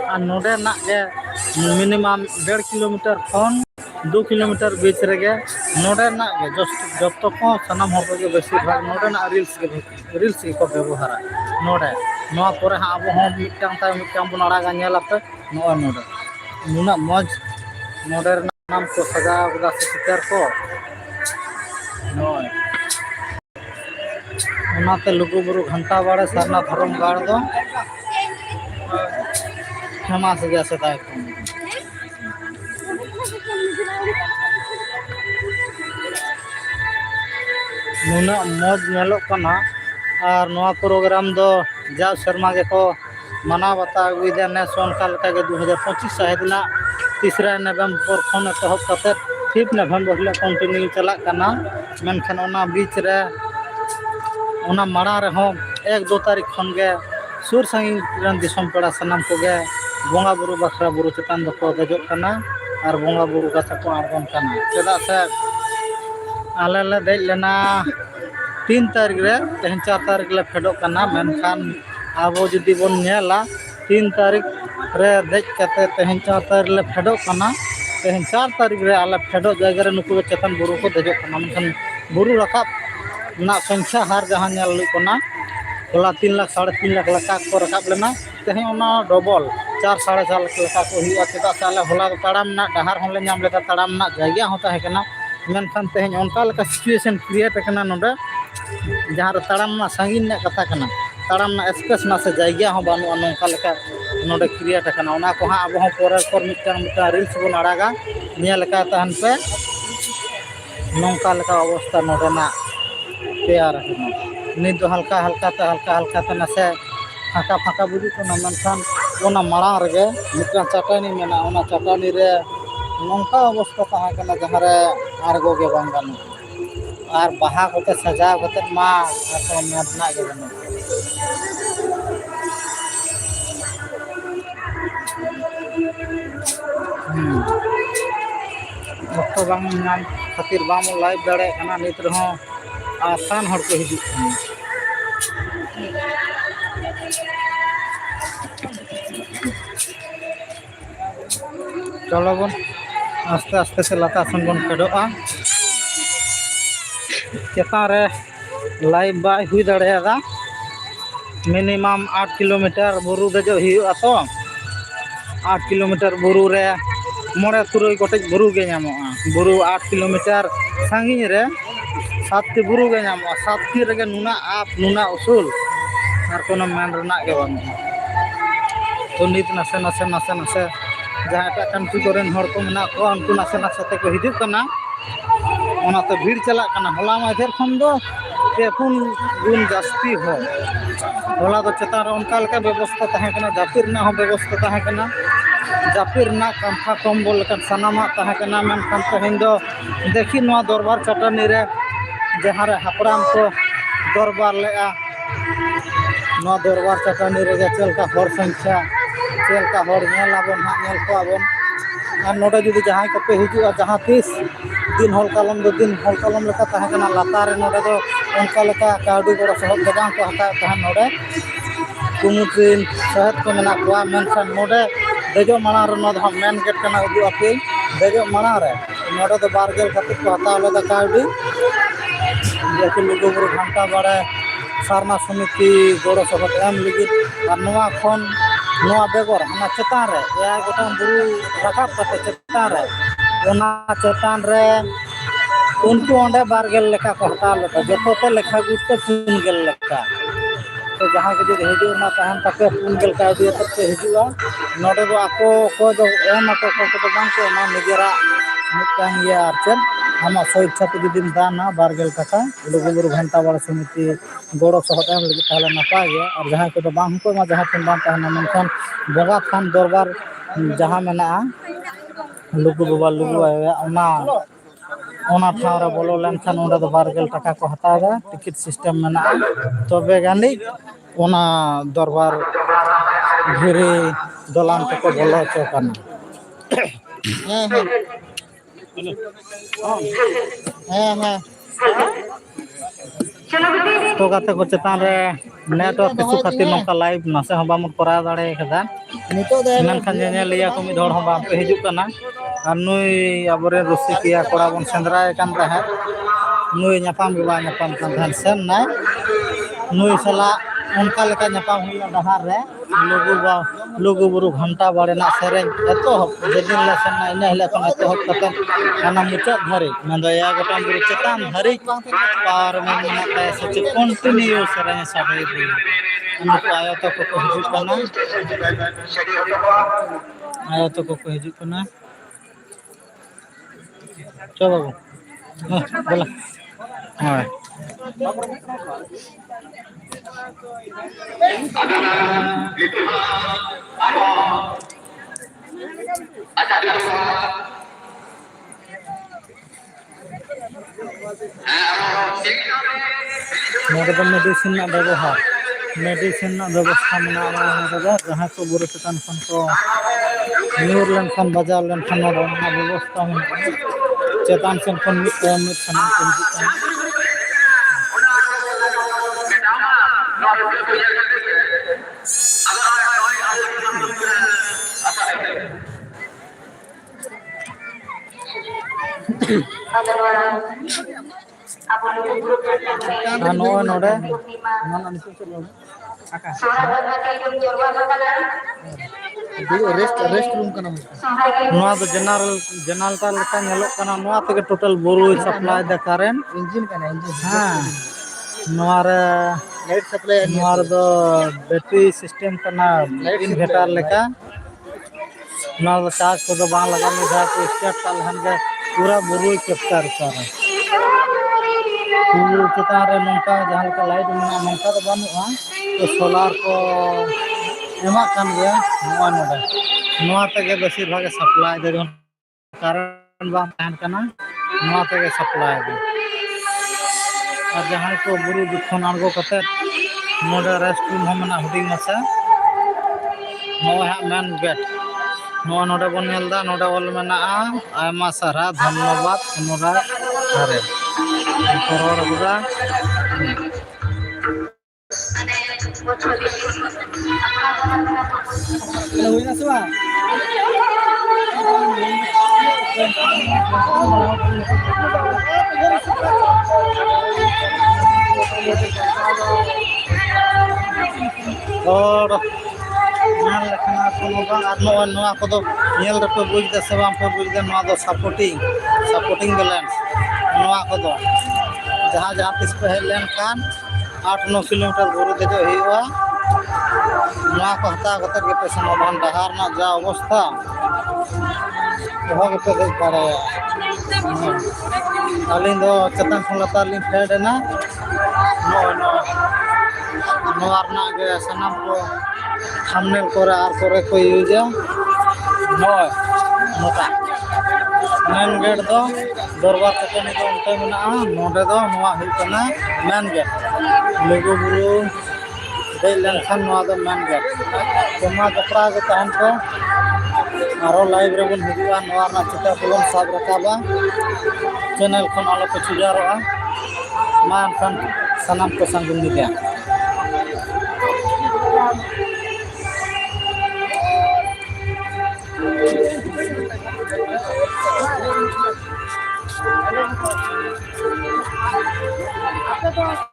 और नोडे ना के मिनिमम 1.5 किलोमीटर खन 2 किलोमीटर बीच रेगे नोडे ना के जब को सनाम हर के बेसी भाग नोडे ना रील्स को व्यवहार नोडे नोआ परे हाँ अब हम मिटांग ता मिटांग बन अड़ागा नेलापे नोआ नोडे नुना मौज नोडे नाम को सजाव कदा स्टिकर को नोय ओनाते लुगुबुरु घंटा बाड़े सरना धर्म गाड़ दो फेमस गया सेदाय खन नुना मौज नेलोग कना और नोआ प्रोग्राम दो जा शर्मा के को मना बता अगुदे ने सोनका लका के 2025 साहिदना 3 नवंबर खन एतहब कते 5 नवंबर ले कंटिन्यू चला कना मेनखान ओना बीच रे ओना माड़ा रे हो 1-2 तारीख खन गे सुर संगी रन दिसम पेड़ा सनाम को गे बोंगा बुरु बखरा बुरु चेतान दको दजोग कना और बोंगा बुरु कथा को आगम कना चेदा से आले ले देज लेना 3 तारीख रे तेहन 4 तारीख ले फेडो कना मेनखान आबो जदी बोन नेला 3 तारीख रे देज कते तेहन 4 तारीख ले फेडो कना तेहन 4 तारीख रे आले फेडो जायगा रे नुकु चेतन बुरु को दजो कना मेनखान बुरु रकाब ना संख्या हार जहां नेल लुई कना होला 3 लाख 3.5 लाख लका को रकाब लेना तेहन ओना डबल 4-4.5 लाख लका को हुआ चेदा साले होला ताड़ाम ना डहार होले नाम लेता ताड़ाम ना जायगा होता है कना मेनखान तेहन ओनका लका सिचुएशन क्रिएट कना नोडे जहाँ रे ताड़ाम ना संगीन ने कथा कना ताड़ाम ना स्पेस ना से जायगा हो बानु नोंका लका नोडे क्रिएट कना ओना को हां अब हो पर मिटांग रील्स बन अड़ागा नेल का तहन पे नोंका लका अवस्था नोडे ना तैयार है नित दो हल्का ते ना से फाका बुझु को मेनखान ओना माड़ा रे मिटांग चटानी मेना ओना चटानी रे नोंका अवस्था तहा कना जहाँ रे आरगो गे बांग गानो और बाहा को सजा को मा आको मेदना गे गानो तो बांग नाम खातिर बाम लाइव दाड़े कना नित रहो आसान हर को हिजु चलो बन आस्ते आस्ते से लता सन बन फेडोआ चेता रे लाइव बाय हुई दाड़ेगा मिनिमम 8 किलोमीटर बुरु दजो हियुआ तो 8 किलोमीटर बुरु रे मोड़े तुरई गोटेज बुरु गे नामोआ बुरु 8 किलोमीटर सांगिन रे 7 टी बुरु गे नामोआ 7 टी रे नुना आप नुना उसूल और कोनो मेन रना गे बानु तो नित नसे जहाँ एटा कंट्री कोरेन हर को मना को उनको नसे ते को हिजु कना ओना तो भीड़ चला कना होला माधेर खन दो 3 गुण जास्ती हो होला तो चेता रे उनका लका व्यवस्था तहे कना जापिर ना हो व्यवस्था तहे कना जापिर ना कंफा कंबल का सनामा तहे कना मेनखान तहेन दो देखी नवा दरबार चटानी रे जहाँ रे हापराम को दरबार लेआ नवा दरबार चटानी रे चलका हर संख्या चलका हर नेल आबन हा नेल को आबन और नोडे जुदी जहाँ कपे हिजुआ जहाँ तीस दिन हल कलम लेका तहे कना लातार नोडे दो उनका लेका काउडी गोड़ सहब दो बांग को हता तहे नोडे कुमुट्रिन सहत को मेना कोआ मेनखान नोडे देजो माना रे नो दो मेन गेट कना उदु अपे देजो माना रे नोडे दो बारगेल खातिर को हता लेदा काउडी जेके लुगुबुरु घंटा बाड़े सारना समिति गोड़ सहब एम लगी और नोआ खन नोआ बेगर हना चेतान रे या गोटान बुरु रकाब कते चेतान रे ओना चेतान रे उनको ओंडे बारगेल लेखा को हता लेता जोते लेखा गुते 3 गेल लेखा तो जहाँ के जो हिजु ना तहन तके 3 गेल का दिए तक हिजुआ नोडे दो आको को जो एम आको को बांग को ना निगरा मिटांग या अर्चन हमा स्वेच्छा ते जुदी दाना बारगेल टाका लुगुबुरु घंटा बाड़ समिति गोड़ो सहत एम लगी ताहले नपाय गया और जहाँ को बांग को मा जहाँ ठन बांग तहना मेनखान बगा थान दरबार जहाँ मेना लुगु बाबा लुगु आया ओना ठाव रे बोलो लेनखान ओंडे दो बारगेल टाका को हतावा टिकट सिस्टम मेना तबे गानी ओना दरबार घिरी दलान को बोलो चौकाना हाँ तो गाते को चेतान रे नेटवर्क इशू खातिर नौका लाइव नासे हम बाम करा दाड़े कदा मेनखान लिया को मिद हड़ हम बाम पे हिजुक कना और नुई अबरे रुसिकिया कोड़ा बन सेंद्राय कान रहे नुई ᱧᱟᱯᱟᱢ ᱜᱮ ᱵᱟᱭ ᱧᱟᱯᱟᱢ ᱠᱟᱱ ᱛᱟᱦᱮᱱ ᱥᱮᱱ ᱱᱟᱭ नुई साला उनका लेका ᱧᱟᱯᱟᱢ हुई डहार रे लुगु बुरु घंटा बाड़ेना सेरें एतोहब जेदिन ले सेन इन हिले खन एतोहब कते खाना मुचाद धरी मंदया गोटाम बुरु चेतान धरी पार में मनाते से कंटिन्यू सेरें साबे दी उनको आयो तो को हिजुक कना आयो तो को हिजुक कना चलो बाबू बोला हां मेडिसिन व्यवहार मेडिसिन व्यवस्था मेना जहाँ को बुरु चेतान खन को न्यूर लेनखान बजाव लेनखान व्यवस्था चेतान सेन खन मिट नोडे रेस्ट रूम कना जनरल ता लेका नेलोक कना नोआ तके टोटल बोरू सप्लाई द करेंट इंजन कना इंजन हां नोआ रे लाइट सप्लाई नोआ रे दो बैटरी सिस्टम कना इन्वर्टर लेका नोआ चार्ज को दो बांग लगा में जा के स्टार्ट कर हन पूरा बोरू कैप्चर कर पूरा चेतान रे नंका जहां का लाइट में नंका तो बनुआ तो सोलार को एमा कान गया नोआ नोडे नोआ तके बेसिर भाग सप्लाई दे कारण बांग तहन कना नोआ तके सप्लाई दे और जहां को बुरु दुखन आगो कते नोडे रेस्ट रूम हम ना हुडिंग मसा नोआ मेन गेट नोआ नोडे बन नेलदा नोडे ऑल मेना आयमा सारा धन्यवाद पुनरा हरे करोड़ बुरा हुईना सुआ और ᱧᱮᱞ ᱞᱮᱠᱷᱟᱱ ᱠᱳᱱᱳ ᱵᱟᱝ ᱟᱨ ᱱᱚᱣᱟ ᱠᱚᱫᱚ ᱧᱮᱞ ᱨᱮᱯᱮ ᱵᱩᱡᱽ ᱫᱟ ᱥᱮ ᱵᱟᱝ ᱯᱮ ᱵᱩᱡᱽ ᱫᱟ ᱱᱚᱣᱟ ᱫᱚ सपोर्टिंग बैलेंस नोआ को जहाँ तीस पे हेज लेनखान 8-9 किलोमीटर बुरु देजो हुआ नोआ को हता कते के पे समाधान डहार ना जा अवस्था वह के देख पारे अलिन दो चेतन खन लतार लिन फेड ना नोआ ना के सनाम को थंबनेल करे आर करे को यूजा नोटा मेन गेट दो दरबार चटनी दो उनते मेना नोडे दो नोआ हुई कना मेन गेट लुगु बुरु दे लेनखान नोआ दो मेन गेट जमा जपड़ा के तहन पे आरो लाइव रे बन हिजुआ नोआ ना चिता कोन साब रकाबा चैनल खन आलो पे छुजारोआ मा खान सनाम को संगम दिया Apa